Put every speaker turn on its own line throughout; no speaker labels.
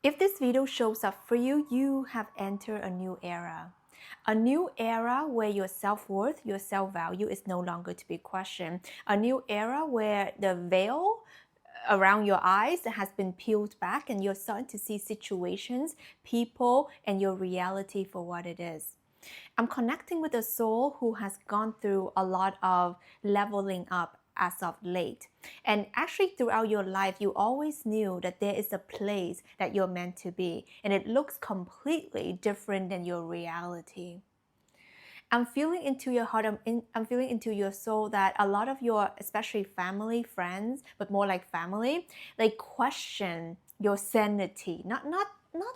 If this video shows up for you, you have entered a new era. A new era where your self-worth, your self-value is no longer to be questioned. A new era where the veil around your eyes has been peeled back and you're starting to see situations, people, and your reality for what it is. I'm connecting with a soul who has gone through a lot of leveling up as of late. And actually, throughout your life, you always knew that there is a place that you're meant to be, and it looks completely different than your reality. I'm feeling into your heart, I'm feeling into your soul that a lot of your, especially family, friends, but more like family, they question your sanity. Not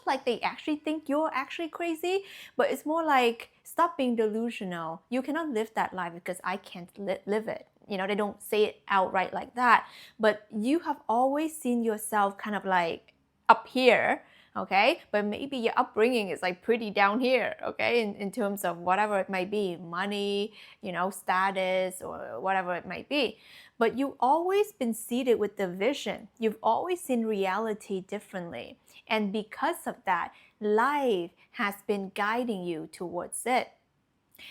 like they actually think you're actually crazy, but it's more like stop being delusional. You cannot live that life because I can't live it. You know, they don't say it outright like that, but you have always seen yourself kind of like up here, okay? But maybe your upbringing is like pretty down here, okay? In terms of whatever it might be, money, you know, status, or whatever it might be. But you've always been seated with the vision. You've always seen reality differently. And because of that, life has been guiding you towards it.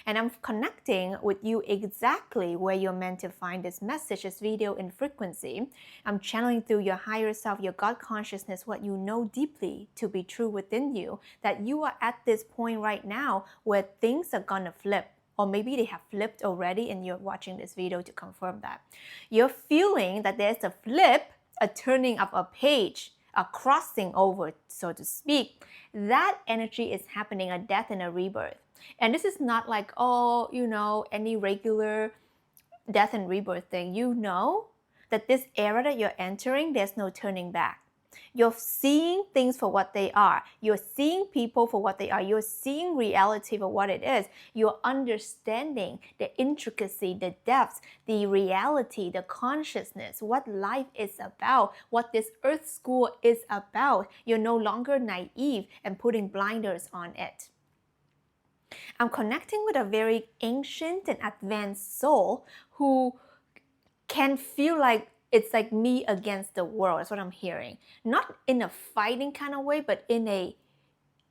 And I'm connecting with you exactly where you're meant to find this message, this video in frequency. I'm channeling through your higher self, your God consciousness, what you know deeply to be true within you, that you are at this point right now where things are gonna flip. Or maybe they have flipped already and you're watching this video to confirm that. You're feeling that there's a flip, a turning of a page, a crossing over, so to speak. That energy is happening, a death and a rebirth. And this is not like, oh, you know, any regular death and rebirth thing. You know that this era that you're entering, there's no turning back. You're seeing things for what they are. You're seeing people for what they are. You're seeing reality for what it is. You're understanding the intricacy, the depths, the reality, the consciousness, what life is about, what this earth school is about. You're no longer naive and putting blinders on it. I'm connecting with a very ancient and advanced soul who can feel like it's like me against the world. That's what I'm hearing. Not in a fighting kind of way, but in a,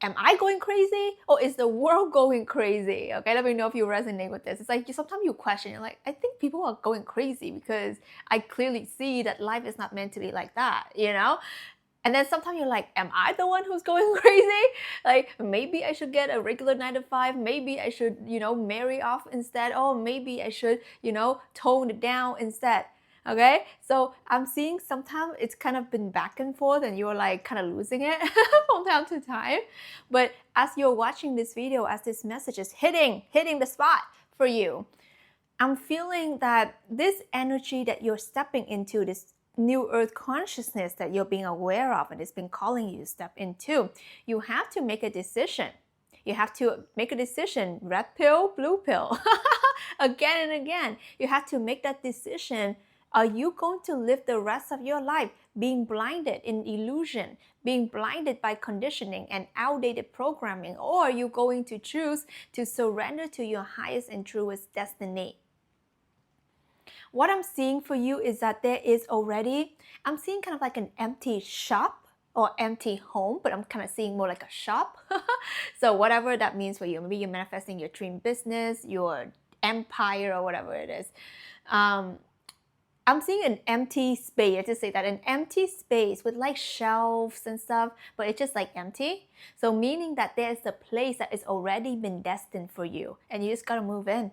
am I going crazy or is the world going crazy? Okay, let me know if you resonate with this. It's like sometimes you question, you're like, I think people are going crazy because I clearly see that life is not meant to be like that, you know? And then sometimes you're like, am I the one who's going crazy? Like, maybe I should get a regular 9 to 5. Maybe I should, you know, marry off instead. Oh, maybe I should, you know, tone it down instead. Okay, so I'm seeing sometimes it's kind of been back and forth and you're like kind of losing it from time to time. But as you're watching this video, as this message is hitting the spot for you, I'm feeling that this energy that you're stepping into, this new earth consciousness that you're being aware of and it's been calling you to step into, you have to make a decision. You have to make a decision, red pill, blue pill, again and again. You have to make that decision. Are you going to live the rest of your life being blinded in illusion, being blinded by conditioning and outdated programming, or are you going to choose to surrender to your highest and truest destiny? What I'm seeing for you is that there is already, I'm seeing kind of like an empty shop or empty home, but I'm kind of seeing more like a shop. So whatever that means for you, maybe you're manifesting your dream business, your empire, or whatever it is. I'm seeing an empty space. I just say that an empty space with like shelves and stuff, but it's just like empty. So meaning that there's a place that is already been destined for you, and you just gotta move in.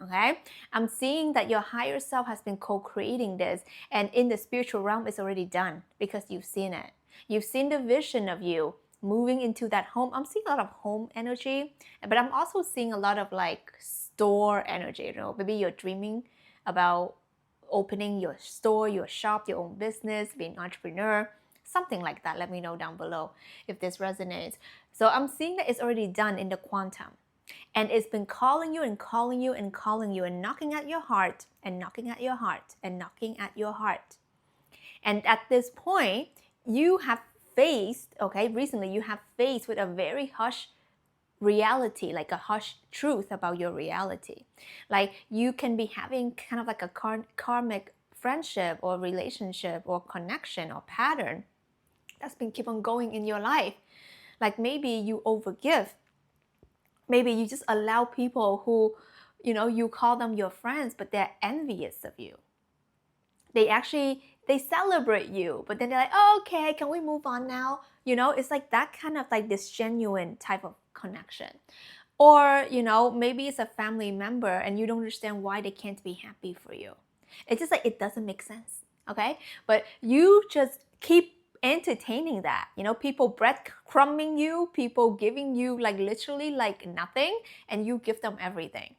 Okay, I'm seeing that your higher self has been co-creating this, and in the spiritual realm it's already done because you've seen it. You've seen the vision of you moving into that home. I'm seeing a lot of home energy, but I'm also seeing a lot of like store energy. You know, maybe you're dreaming about opening your store, your shop, your own business, being an entrepreneur, something like that. Let me know down below if this resonates. So I'm seeing that it's already done in the quantum. And it's been calling you and calling you and calling you and knocking at your heart and knocking at your heart and knocking at your heart. And at this point, you have faced, okay, recently you have faced with a very harsh reality, like a harsh truth about your reality. Like you can be having kind of like a karmic friendship or relationship or connection or pattern that's been keep on going in your life. Like maybe you overgive. Maybe you just allow people who, you call them your friends, but they're envious of you. They celebrate you, but then they're like, oh, okay, can we move on now? It's like that kind of like this genuine type of connection. Or, maybe it's a family member and you don't understand why they can't be happy for you. It's just like, it doesn't make sense. Okay. But you just keep entertaining that, people breadcrumbing you, people giving you like literally like nothing, and you give them everything.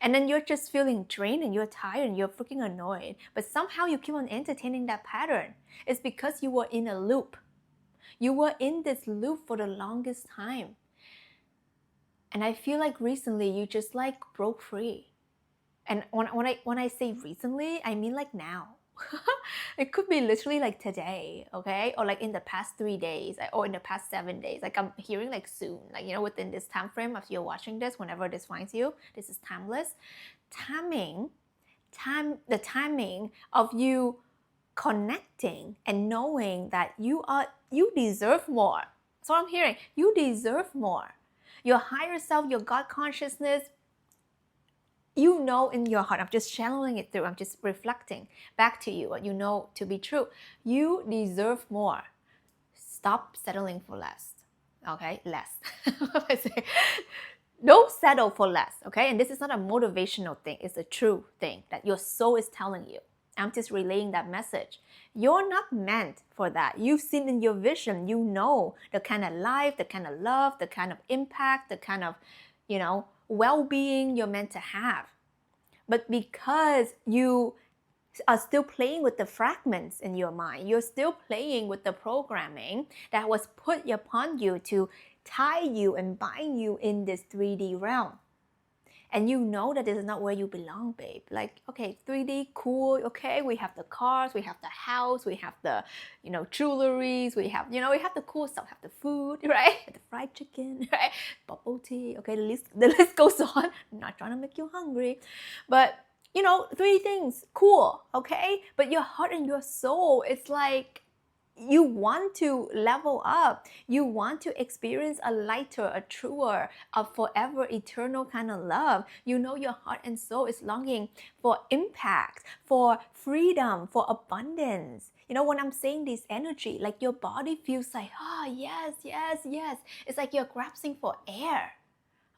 And then you're just feeling drained and you're tired and you're freaking annoyed. But somehow you keep on entertaining that pattern. It's because you were in a loop. You were in this loop for the longest time. And I feel like recently you just like broke free. And when I say recently, I mean like now. It could be literally like today, okay? Or like in the past 3 days, or in the past 7 days. Like I'm hearing like soon, like, within this time frame of you're watching this, whenever this finds you, this is timeless. The timing of you connecting and knowing that you deserve more. That's what I'm hearing. You deserve more. Your higher self, your God consciousness, in your heart, I'm just channeling it through, I'm just reflecting back to you what you know to be true. You deserve more. Stop settling for less. Okay, less. Don't settle for less, okay? And this is not a motivational thing, it's a true thing that your soul is telling you. I'm just relaying that message. You're not meant for that. You've seen in your vision, you know the kind of life, the kind of love, the kind of impact, the kind of, well-being you're meant to have. But because you are still playing with the fragments in your mind, you're still playing with the programming that was put upon you to tie you and bind you in this 3D realm. And you know that this is not where you belong, babe. Like, okay, 3D, cool, okay, we have the cars, we have the house, we have the, jewelries, we have the cool stuff, have the food, right? The fried chicken, right? Bubble tea, okay, the list goes on. I'm not trying to make you hungry. But, 3 things, cool, okay? But your heart and your soul, it's like, you want to level up. You want to experience a lighter, a truer, a forever eternal kind of love. Your heart and soul is longing for impact, for freedom, for abundance. When I'm saying this energy, like your body feels like, yes, yes, yes. It's like you're grasping for air.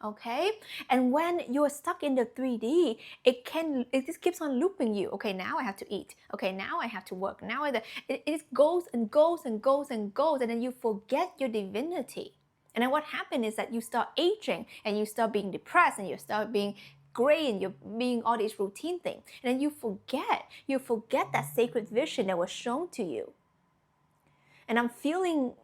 Okay, and when you're stuck in the 3D, it just keeps on looping you. Okay, now I have to eat. Okay, now I have to work. Now it goes and goes and goes and goes, and then you forget your divinity. And then what happens is that you start aging, and you start being depressed, and you start being gray, and you're being all these routine things, and then you forget that sacred vision that was shown to you. And I'm feeling,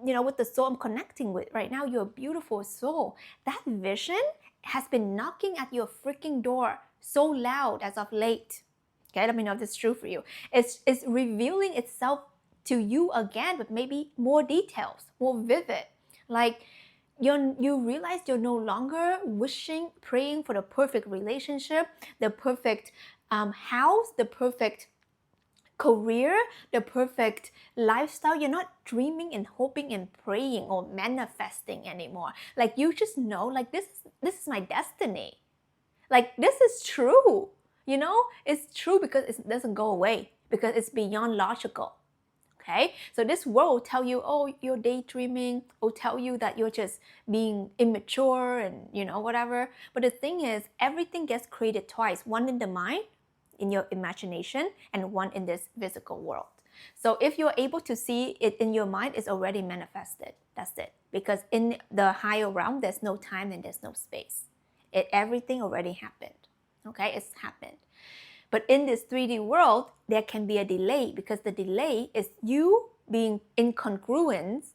with the soul I'm connecting with right now, you're a beautiful soul. That vision has been knocking at your freaking door so loud as of late. Okay, let me know if this is true for you. It's revealing itself to you again, but maybe more details, more vivid. Like you realize you're no longer praying for the perfect relationship, the perfect house, the perfect career, the perfect lifestyle. You're not dreaming and hoping and praying or manifesting anymore. Like you just know, like this is my destiny. Like this is true. It's true because it doesn't go away, because it's beyond logical. Okay, so this world will tell you, oh, you're daydreaming, will tell you that you're just being immature and whatever. But the thing is, everything gets created twice, one in the mind, in your imagination, and one in this physical world. So if you're able to see it in your mind, it's already manifested. That's it. Because in the higher realm, there's no time and there's no space. Everything already happened. Okay, it's happened. But in this 3D world, there can be a delay, because the delay is you being in congruency,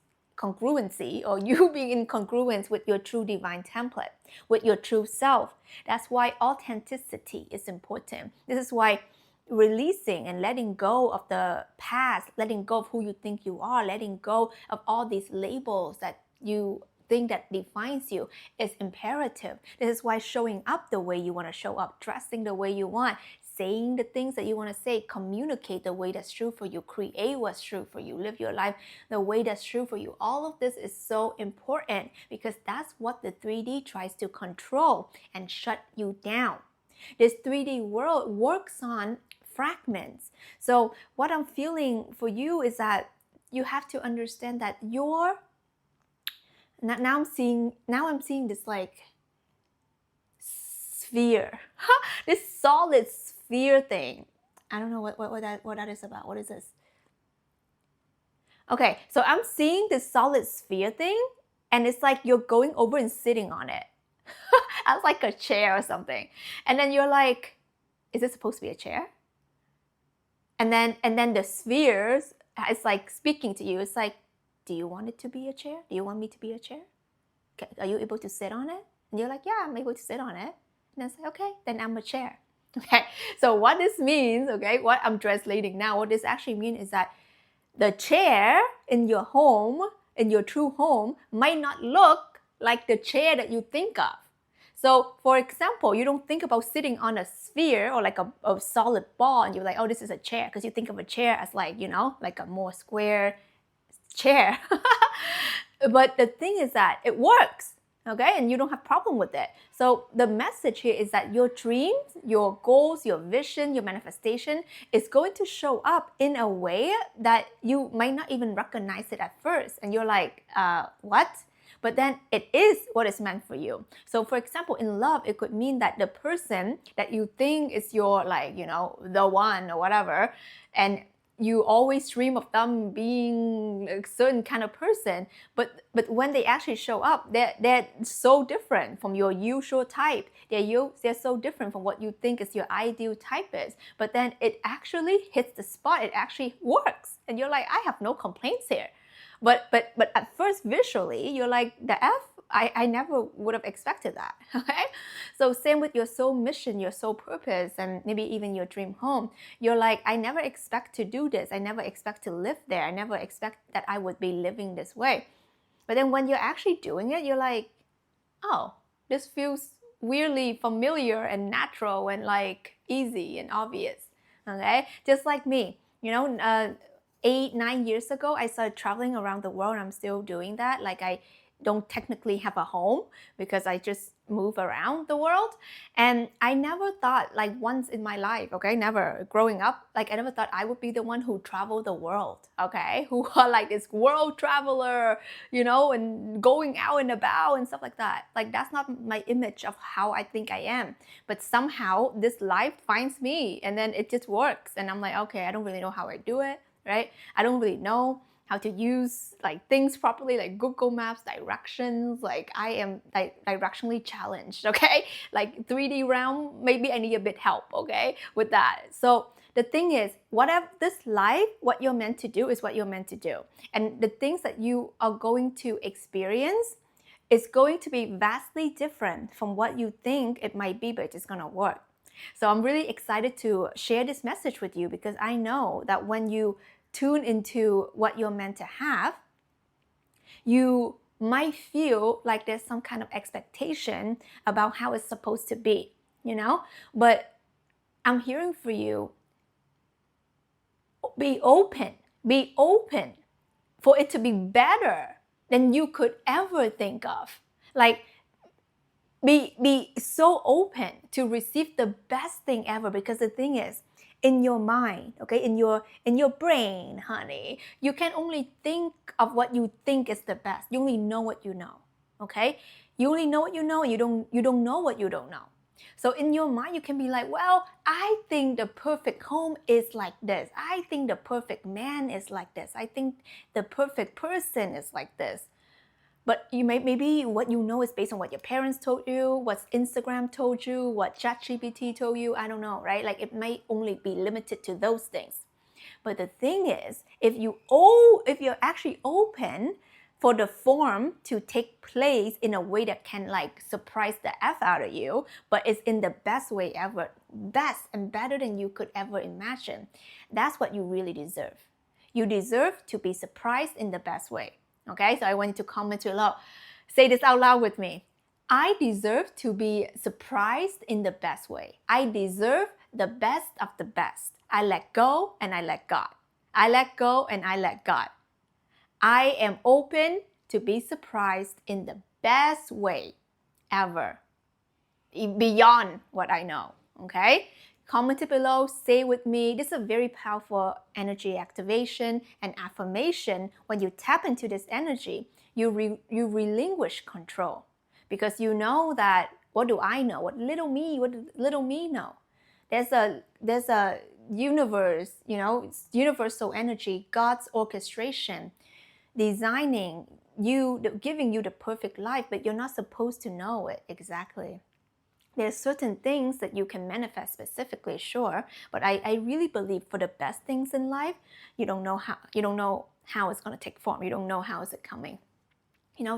or you being in congruence with your true divine template, with your true self. That's why authenticity is important. This is why releasing and letting go of the past, letting go of who you think you are, letting go of all these labels that you think that defines you is imperative. This is why showing up the way you want to show up, dressing the way you want, saying the things that you want to say, communicate the way that's true for you, create what's true for you, live your life the way that's true for you. All of this is so important because that's what the 3D tries to control and shut you down. This 3D world works on fragments. So what I'm feeling for you is that you have to understand that now I'm seeing this like sphere, this solid sphere thing. I don't know what that is about. What is this? Okay, so I'm seeing this solid sphere thing, and it's like you're going over and sitting on it. As like a chair or something. And then you're like, is this supposed to be a chair? And then the spheres is like speaking to you. It's like, do you want it to be a chair? Do you want me to be a chair? Okay, are you able to sit on it? And you're like, yeah, I'm able to sit on it. And I say, okay, then I'm a chair. Okay, so what this means, okay, what I'm translating now, what this actually means is that the chair in your home, in your true home, might not look like the chair that you think of. So, for example, you don't think about sitting on a sphere or like a solid ball and you're like, oh, this is a chair, because you think of a chair as like, like a more square chair. But the thing is that it works, okay? And you don't have problem with it. So the message here is that your dreams, your goals, your vision, your manifestation is going to show up in a way that you might not even recognize it at first. And you're like, what? But then it is what is meant for you. So for example, in love, it could mean that the person that you think is your like, the one or whatever, and you always dream of them being a certain kind of person, but when they actually show up, they're so different from your usual type. They're so different from what you think is your ideal type is. But then it actually hits the spot. It actually works, and you're like, I have no complaints here. But at first, visually, you're like, the F? I never would have expected that, okay? So same with your soul mission, your soul purpose, and maybe even your dream home. You're like, I never expect to do this. I never expect to live there. I never expect that I would be living this way. But then when you're actually doing it, you're like, oh, this feels weirdly familiar and natural and like easy and obvious, okay? Just like me, 8-9 years ago, I started traveling around the world. I'm still doing that. Like I don't technically have a home because I just move around the world. And I never thought, like once in my life, okay, never growing up, like I never thought I would be the one who traveled the world, okay, who are like this world traveler, and going out and about and stuff like that. Like that's not my image of how I think I am. But somehow this life finds me and then it just works. And I'm like, okay, I don't really know how I do it, right? I don't really know how to use like things properly, like Google Maps, directions. Like I am directionally challenged, okay? Like 3D realm, maybe I need a bit help, okay, with that. So the thing is, whatever this life, what you're meant to do is what you're meant to do. And the things that you are going to experience is going to be vastly different from what you think it might be, but it's just gonna work. So I'm really excited to share this message with you because I know that when you tune into what you're meant to have, you might feel like there's some kind of expectation about how it's supposed to be, But I'm hearing for you, be open for it to be better than you could ever think of. Like, be so open to receive the best thing ever, because the thing is, in your mind, okay, in your brain, honey, you can only think of what you think is the best. You only know what you know, okay? You only know what you know, and you don't know what you don't know. So in your mind, you can be like, well, I think the perfect home is like this. I think the perfect man is like this. I think the perfect person is like this. But maybe what you know is based on what your parents told you, what Instagram told you, what ChatGPT told you. I don't know, right? Like it might only be limited to those things. But the thing is, if you're actually open for the form to take place in a way that can like surprise the F out of you, but it's in the best way ever, best and better than you could ever imagine, that's what you really deserve. You deserve to be surprised in the best way. Okay, so I want you to comment below. Say this out loud with me. I deserve to be surprised in the best way. I deserve the best of the best. I let go and I let God. I let go and I let God. I am open to be surprised in the best way ever, beyond what I know, okay? Comment it below, say with me. This is a very powerful energy activation and affirmation. When you tap into this energy, you relinquish control, because you know that, what do I know? What does little me know? There's a universe, it's universal energy, God's orchestration, designing you, giving you the perfect life, but you're not supposed to know it exactly. There's certain things that you can manifest specifically, sure, but I really believe for the best things in life, you don't know how it's going to take form. You don't know how is it coming.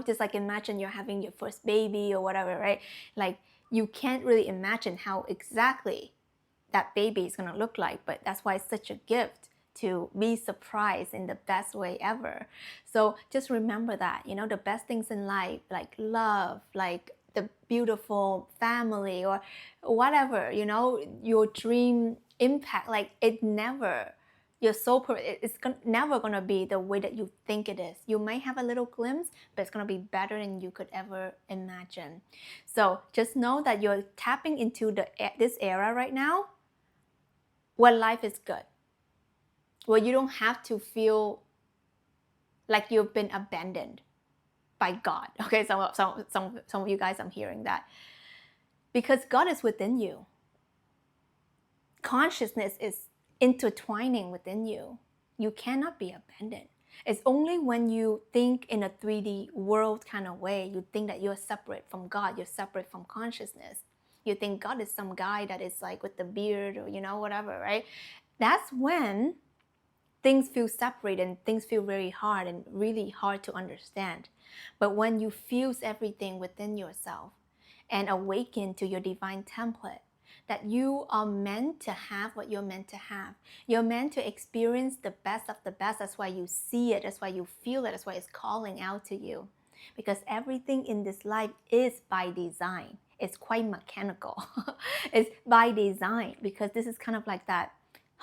Just like imagine you're having your first baby or whatever, right? Like, you can't really imagine how exactly that baby is going to look like, but that's why it's such a gift to be surprised in the best way ever. So just remember that, the best things in life, like love, like the beautiful family, or whatever, your dream impact, like it's never never going to be the way that you think it is. You may have a little glimpse, but it's going to be better than you could ever imagine. So just know that you're tapping into this era right now where life is good, where you don't have to feel like you've been abandoned by God. Okay, some of you guys, I'm hearing that. Because God is within you. Consciousness is intertwining within you. You cannot be abandoned. It's only when you think in a 3D world kind of way, you think that you're separate from God, you're separate from consciousness. You think God is some guy that is like with the beard or, whatever, right? That's when things feel separate and things feel very hard and really hard to understand. But when you fuse everything within yourself and awaken to your divine template, that you are meant to have what you're meant to have. You're meant to experience the best of the best. That's why you see it. That's why you feel it. That's why it's calling out to you. Because everything in this life is by design. It's quite mechanical. It's by design, because this is kind of like that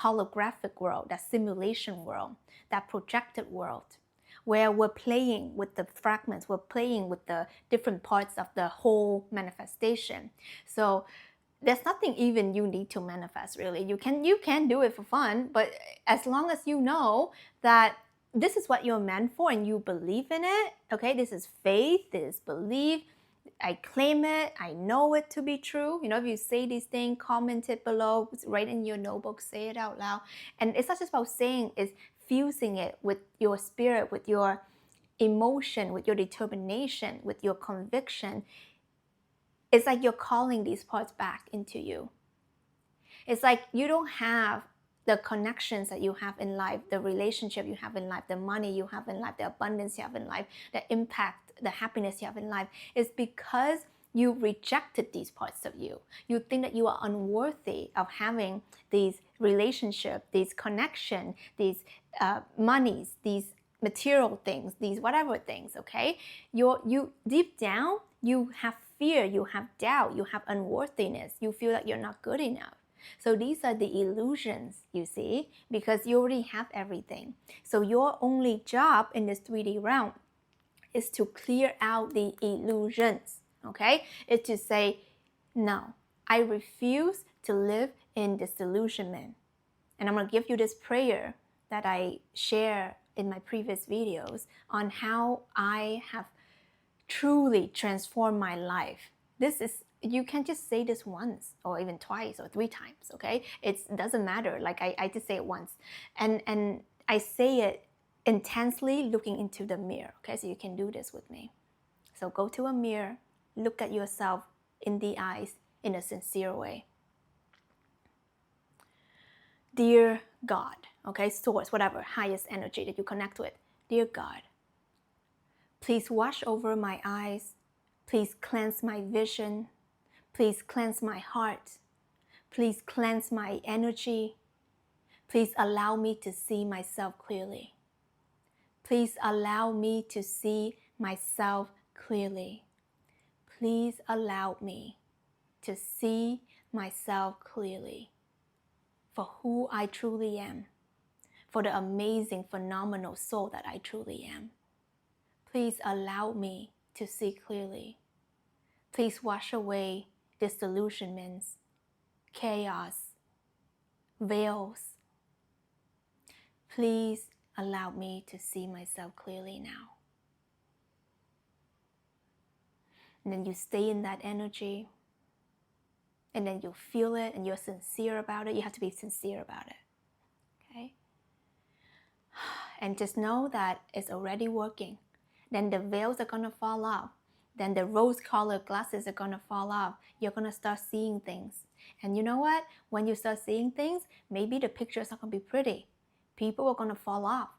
holographic world, that simulation world, that projected world, where we're playing with the fragments, we're playing with the different parts of the whole manifestation. So there's nothing even you need to manifest, really. You can do it for fun, but as long as you know that this is what you're meant for and you believe in it, okay, this is faith, this is belief, I claim it, I know it to be true. If you say these things, comment it below, write in your notebook, say it out loud. And it's not just about saying, it's fusing it with your spirit, with your emotion, with your determination, with your conviction. It's like you're calling these parts back into you. It's like you don't have the connections that you have in life, the relationship you have in life, the money you have in life, the abundance you have in life, the impact, the happiness you have in life. It's because you rejected these parts of you. You think that you are unworthy of having these relationships, these connections, these monies, these material things, these whatever things, okay? You deep down, you have fear, you have doubt, you have unworthiness, you feel that you're not good enough. So these are the illusions, you see, because you already have everything. So your only job in this 3D realm is to clear out the illusions, okay? It's to say, no, I refuse to live in disillusionment. And I'm going to give you this prayer that I share in my previous videos on how I have truly transformed my life. You can't just say this once or even twice or 3 times, okay? It doesn't matter. Like I just say it once. And I say it intensely looking into the mirror, okay? So you can do this with me. So go to a mirror, look at yourself in the eyes in a sincere way. Dear God, okay, source, whatever, highest energy that you connect with. Dear God, please wash over my eyes. Please cleanse my vision. Please cleanse my heart. Please cleanse my energy. Please allow me to see myself clearly. Please allow me to see myself clearly. Please allow me to see myself clearly. for who I truly am, for the amazing, phenomenal soul that I truly am. Please allow me to see clearly. Please wash away disillusionments, chaos, veils. Please allow me to see myself clearly now. And then you stay in that energy, and then you feel it, and you're sincere about it. You have to be sincere about it, okay? And just know that it's already working. Then the veils are gonna fall off. Then the rose-colored glasses are gonna fall off. You're gonna start seeing things. And you know what? When you start seeing things, maybe the picture is not gonna be pretty. People are gonna fall off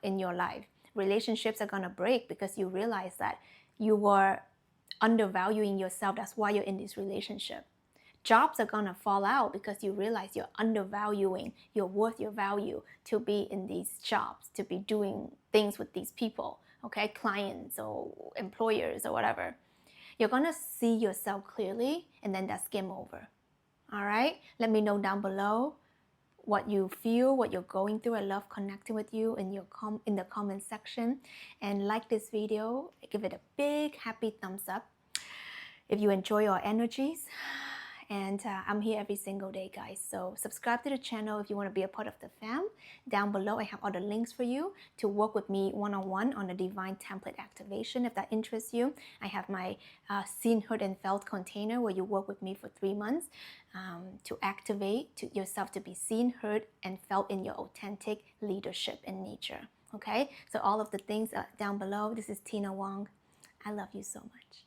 in your life. Relationships are gonna break because you realize that you were undervaluing yourself. That's why you're in this relationship. Jobs are gonna fall out because you realize you're undervaluing your worth, your value to be in these jobs, to be doing things with these people, okay, clients or employers or whatever. You're gonna see yourself clearly, and then that's game over. All right, let me know down below what you feel, what you're going through. I love connecting with you in the comment section. And like this video, give it a big happy thumbs up if you enjoy our energies. And I'm here every single day, guys. So subscribe to the channel if you want to be a part of the fam. Down below, I have all the links for you to work with me one-on-one on the divine template activation. If that interests you, I have my seen, heard, and felt container where you work with me for 3 months to activate yourself to be seen, heard, and felt in your authentic leadership and nature. Okay, so all of the things are down below. This is Tina Wong. I love you so much.